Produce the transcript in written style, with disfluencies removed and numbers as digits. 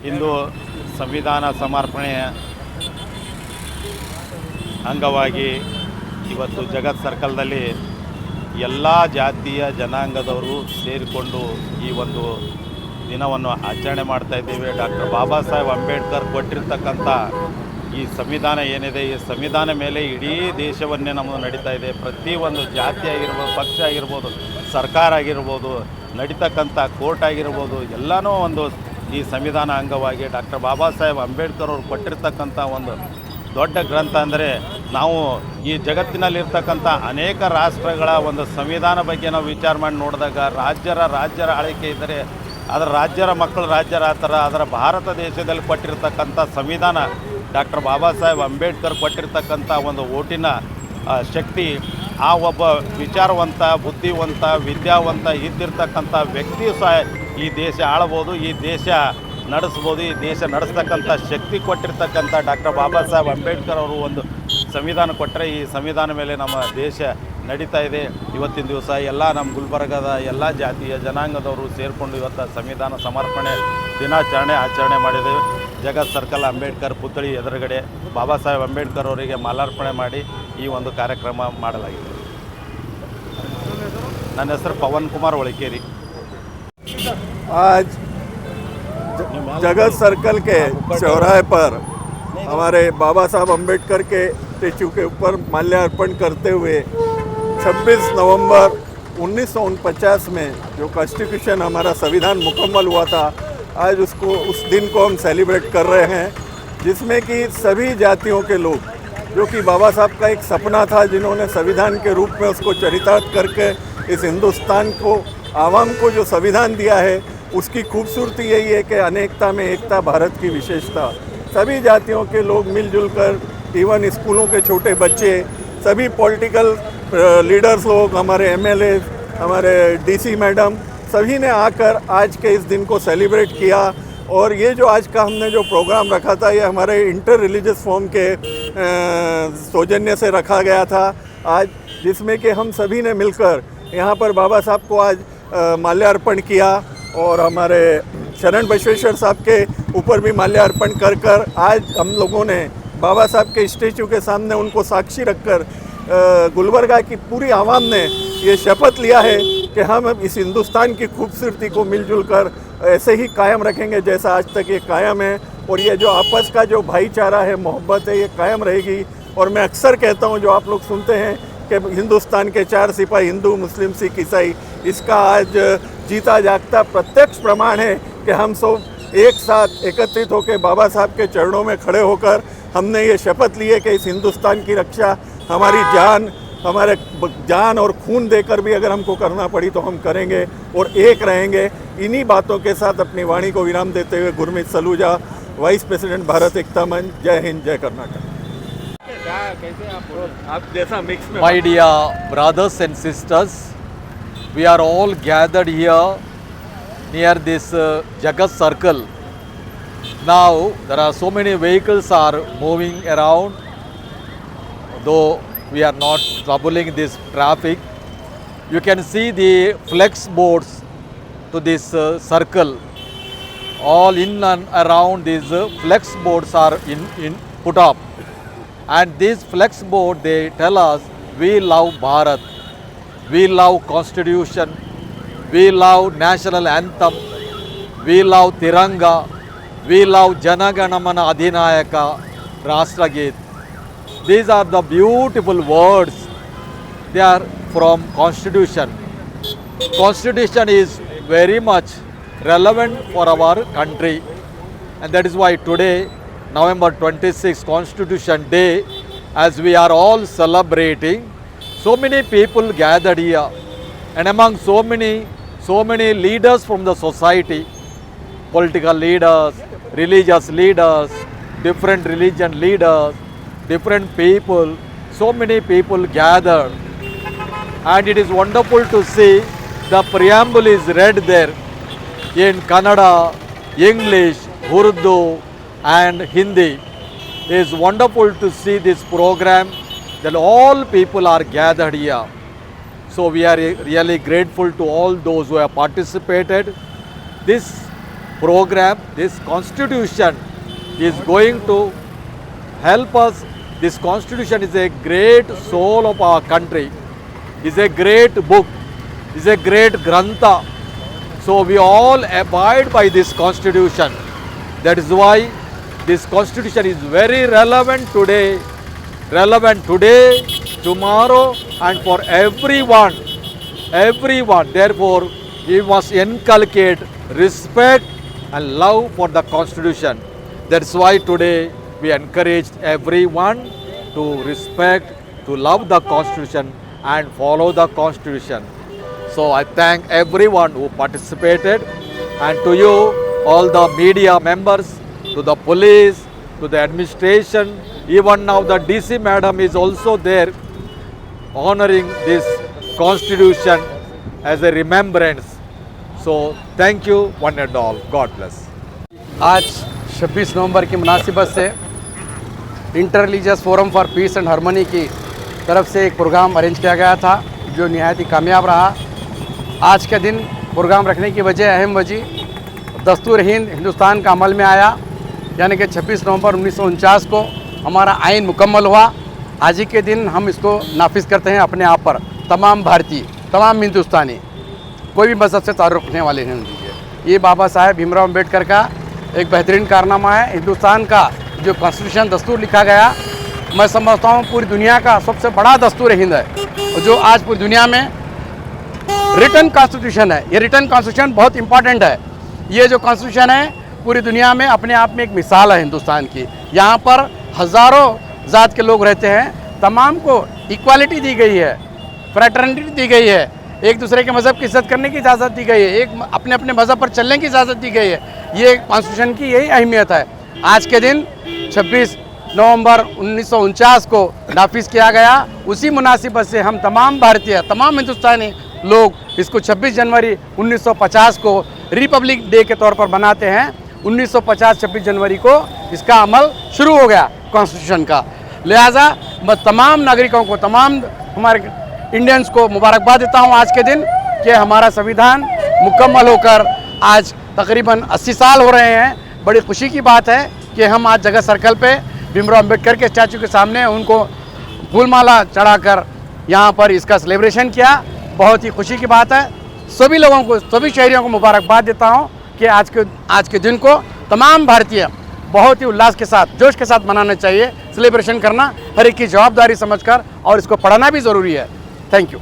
ಇಂದು ಸಂವಿಧಾನ ಸಮರ್ಪಣೆಯ ಅಂಗವಾಗಿ ಇವತ್ತು ಜಗತ್ ಸರ್ಕಲ್ದಲ್ಲಿ ಎಲ್ಲ ಜಾತಿಯ ಜನಾಂಗದವರು ಸೇರಿಕೊಂಡು ಈ ಒಂದು ದಿನವನ್ನು ಆಚರಣೆ ಮಾಡ್ತಾ ಇದ್ದೇವೆ. ಡಾಕ್ಟರ್ ಬಾಬಾ ಸಾಹೇಬ್ ಅಂಬೇಡ್ಕರ್ ಕೊಟ್ಟಿರ್ತಕ್ಕಂಥ ಈ ಸಂವಿಧಾನ ಏನಿದೆ, ಈ ಸಂವಿಧಾನ ಮೇಲೆ ಇಡೀ ದೇಶವನ್ನೇ ನಮ್ಮದು ನಡೀತಾ ಇದೆ. ಪ್ರತಿಯೊಂದು ಜಾತಿ ಆಗಿರ್ಬೋದು, ಪಕ್ಷ ಆಗಿರ್ಬೋದು, ಸರ್ಕಾರ ಆಗಿರ್ಬೋದು, ನಡೀತಕ್ಕಂಥ ಕೋರ್ಟ್ ಆಗಿರ್ಬೋದು, ಎಲ್ಲನೂ ಒಂದು ಈ ಸಂವಿಧಾನ ಅಂಗವಾಗಿ ಡಾಕ್ಟರ್ ಬಾಬಾ ಸಾಹೇಬ್ ಅಂಬೇಡ್ಕರ್ ಅವರು ಕೊಟ್ಟಿರ್ತಕ್ಕಂಥ ಒಂದು ದೊಡ್ಡ ಗ್ರಂಥ. ಅಂದರೆ ನಾವು ಈ ಜಗತ್ತಿನಲ್ಲಿರ್ತಕ್ಕಂಥ ಅನೇಕ ರಾಷ್ಟ್ರಗಳ ಒಂದು ಸಂವಿಧಾನ ಬಗ್ಗೆ ನಾವು ವಿಚಾರ ಮಾಡಿ ನೋಡಿದಾಗ ರಾಜ್ಯರ ಆಳ್ವಿಕೆ ಇದ್ದರೆ ಅದರ ರಾಜ್ಯರ ಮಕ್ಕಳು ರಾಜ್ಯರ ಆ ಥರ, ಅದರ ಭಾರತ ದೇಶದಲ್ಲಿ ಕೊಟ್ಟಿರ್ತಕ್ಕಂಥ ಸಂವಿಧಾನ ಡಾಕ್ಟರ್ ಬಾಬಾ ಸಾಹೇಬ್ ಅಂಬೇಡ್ಕರ್ ಕೊಟ್ಟಿರ್ತಕ್ಕಂಥ ಒಂದು ಓಟಿನ ಶಕ್ತಿ, ಆ ಒಬ್ಬ ವಿಚಾರವಂತ, ಬುದ್ಧಿವಂತ, ವಿದ್ಯಾವಂತ ಇದ್ದಿರ್ತಕ್ಕಂಥ ವ್ಯಕ್ತಿಯು ಸಹ ಈ ದೇಶ ಆಳ್ಬೋದು, ಈ ದೇಶ ನಡೆಸ್ಬೋದು. ಈ ದೇಶ ನಡೆಸ್ತಕ್ಕಂಥ ಶಕ್ತಿ ಕೊಟ್ಟಿರ್ತಕ್ಕಂಥ ಡಾಕ್ಟರ್ ಬಾಬಾ ಸಾಹೇಬ್ ಅಂಬೇಡ್ಕರ್ ಅವರು ಒಂದು ಸಂವಿಧಾನ ಕೊಟ್ಟರೆ ಈ ಸಂವಿಧಾನ ಮೇಲೆ ನಮ್ಮ ದೇಶ ನಡೀತಾ ಇದೆ. ಇವತ್ತಿನ ದಿವಸ ಎಲ್ಲ ನಮ್ಮ ಗುಲ್ಬರ್ಗದ ಎಲ್ಲ ಜಾತಿಯ ಜನಾಂಗದವರು ಸೇರಿಕೊಂಡು ಇವತ್ತು ಸಂವಿಧಾನ ಸಮರ್ಪಣೆ ದಿನಾಚರಣೆ ಆಚರಣೆ ಮಾಡಿದ್ದೇವೆ. ಜಗತ್ ಸರ್ಕಲ್ ಅಂಬೇಡ್ಕರ್ ಪುತ್ಥಳಿ ಎದುರುಗಡೆ ಬಾಬಾ ಸಾಹೇಬ್ ಅಂಬೇಡ್ಕರ್ ಅವರಿಗೆ ಮಾಲಾರ್ಪಣೆ ಮಾಡಿ ಈ ಒಂದು ಕಾರ್ಯಕ್ರಮ ಮಾಡಲಾಗಿದೆ. ನನ್ನ ಹೆಸರು ಪವನ್ ಕುಮಾರ್ ಒಳಕೇರಿ. आज जगत सर्कल के चौराहे पर हमारे बाबा साहब अंबेडकर के स्टेचू के ऊपर माल्यार्पण करते हुए 26 नवंबर 1949 में जो कॉन्स्टिट्यूशन हमारा संविधान मुकम्मल हुआ था, आज उस दिन को हम सेलिब्रेट कर रहे हैं, जिसमें कि सभी जातियों के लोग, जो कि बाबा साहब का एक सपना था, जिन्होंने संविधान के रूप में उसको चरितार्थ करके इस हिंदुस्तान को, आवाम को जो संविधान दिया है, उसकी खूबसूरती यही है कि अनेकता में एकता भारत की विशेषता। सभी जातियों के लोग मिलजुल कर, इवन स्कूलों के छोटे बच्चे, सभी पॉलिटिकल लीडर्स लोग, हमारे एमएलए, हमारे डीसी मैडम, सभी ने आकर आज के इस दिन को सेलिब्रेट किया। और ये जो आज का हमने जो प्रोग्राम रखा था, ये हमारे इंटर रिलीजियस फॉर्म के सौजन्य से रखा गया था आज, जिसमें कि हम सभी ने मिलकर यहाँ पर बाबा साहब को आज माल्यार्पण किया और हमारे शरण बसवेश्वर साहब के ऊपर भी माल्यार्पण कर कर आज हम लोगों ने बाबा साहब के स्टेचू के सामने उनको साक्षी रखकर गुलबर्गा की पूरी आवाम ने ये शपथ लिया है कि हम इस हिंदुस्तान की खूबसूरती को मिलजुल कर ऐसे ही कायम रखेंगे जैसा आज तक ये कायम है। और ये जो आपस का जो भाईचारा है, मोहब्बत है, ये कायम रहेगी। और मैं अक्सर कहता हूँ, जो आप लोग सुनते हैं कि हिंदुस्तान के 4 सिपाही, हिंदू, मुस्लिम, सिख, ईसाई, इसका आज जीता जागता प्रत्यक्ष प्रमाण है कि हम सब एक साथ एकत्रित होकर बाबा साहब के चरणों में खड़े होकर हमने ये शपथ ली है कि इस हिंदुस्तान की रक्षा हमारी जान और खून देकर भी अगर हमको करना पड़ी तो हम करेंगे और एक रहेंगे। इन्हीं बातों के साथ अपनी वाणी को विराम देते हुए गुरमीत सलूजा, वाइस प्रेसिडेंट भारत एकता मंच। जय हिंद, जय कर्नाटक। आप जैसा मिक्स में, My dear brothers and sisters, we are all gathered here near this Jagat circle. Now there are so many vehicles are moving around, though we are not troubling this traffic. You can see the flex boards to this circle. All in and around these flex boards are in put up. And this flex board, they tell us, we love Bharat, we love Constitution, we love national anthem, we love Tiranga, we love Janaganamana Adhinayaka Rashtrageet. These are the beautiful words. They are from Constitution. Constitution is very much relevant for our country, and that is why today, November 26th, Constitution Day, as we are all celebrating, so many people gathered here, and among so many leaders from the society, political leaders, religious leaders, different religion leaders, different people, so many people gathered, and it is wonderful to see the preamble is read there in Kannada, English, Urdu and Hindi. It is wonderful to see this program that all people are gathered here. So we are really grateful to all those who have participated. This program, this constitution is going to help us. This constitution is a great soul of our country, is a great book, is a great grantha. So we all abide by this constitution. That is why this constitution is very relevant today, tomorrow, and for everyone. Therefore, we must inculcate respect and love for the constitution. That's why today we encouraged everyone to respect, to love the constitution and follow the constitution. So I thank everyone who participated, and to you, all the media members, to the police, to the administration. Even now the DC madam is also there honoring this constitution as a remembrance. So thank you one and all. God bless. आज 26 नवंबर की मुनासिबत से inter religious forum for piece and harmony की तरफ से एक programme arrange किया गया था जो निहायत ही कामयाब रहा। आज के दिन प्रोग्राम रखने की अहम वजह दस्तूर हिंद हिंदुस्तान का अमल में आया, यानी कि 26 नवंबर 1949 को हमारा आइन मुकम्मल हुआ। आज ही के दिन हम इसको नाफिज करते हैं अपने आप पर। तमाम भारतीय, तमाम हिंदुस्तानी, कोई भी मज़हब से ताल्लुक़ रखने वाले नहीं दीजिए। ये बाबा साहेब भीमराव अम्बेडकर का एक बेहतरीन कारनामा है। हिंदुस्तान का जो कॉन्स्टिट्यूशन दस्तूर लिखा गया, मैं समझता हूँ पूरी दुनिया का सबसे बड़ा दस्तूर हिंद है, और जो आज पूरी दुनिया में रिटन कॉन्स्टिट्यूशन है। ये रिटन कॉन्स्टिट्यूशन बहुत इंपॉर्टेंट है। ये जो कॉन्स्टिट्यूशन है पूरी दुनिया में अपने आप में एक मिसाल है हिंदुस्तान की। यहाँ पर हज़ारों ज़ात के लोग रहते हैं, तमाम को इक्वालिटी दी गई है, फ्रेटर्निटी दी गई है, एक दूसरे के मज़हब की इज्जत करने की इजाज़त दी गई है, एक अपने अपने मज़हब पर चलने की इजाज़त दी गई है। ये कॉन्स्टिट्यूशन की यही अहमियत है। आज के दिन 26 नवंबर 1949 को नाफिज किया गया। उसी मुनासिबत से हम तमाम भारतीय, तमाम हिंदुस्तानी लोग इसको 26 जनवरी 1950 को रिपब्लिक डे के तौर पर मनाते हैं। 1950 26 जनवरी को इसका अमल शुरू हो गया कॉन्स्टिट्यूशन का। लिहाजा मैं तमाम नागरिकों को, तमाम हमारे इंडियंस को मुबारकबाद देता हूं आज के दिन कि हमारा संविधान मुकम्मल होकर आज तकरीबन 80 साल हो रहे हैं। बड़ी खुशी की बात है कि हम आज जगत सर्कल पे भीमराव अम्बेडकर के स्टैचू के सामने उनको फूलमाला चढ़ाकर यहाँ पर इसका सेलिब्रेशन किया। बहुत ही खुशी की बात है। सभी लोगों को, सभी शहरियों को मुबारकबाद देता हूँ कि आज के दिन को तमाम भारतीय बहुत ही उल्लास के साथ, जोश के साथ मनाना चाहिए। सेलिब्रेशन करना हर एक की जवाबदारी समझकर, और इसको पढ़ाना भी ज़रूरी है। Thank you.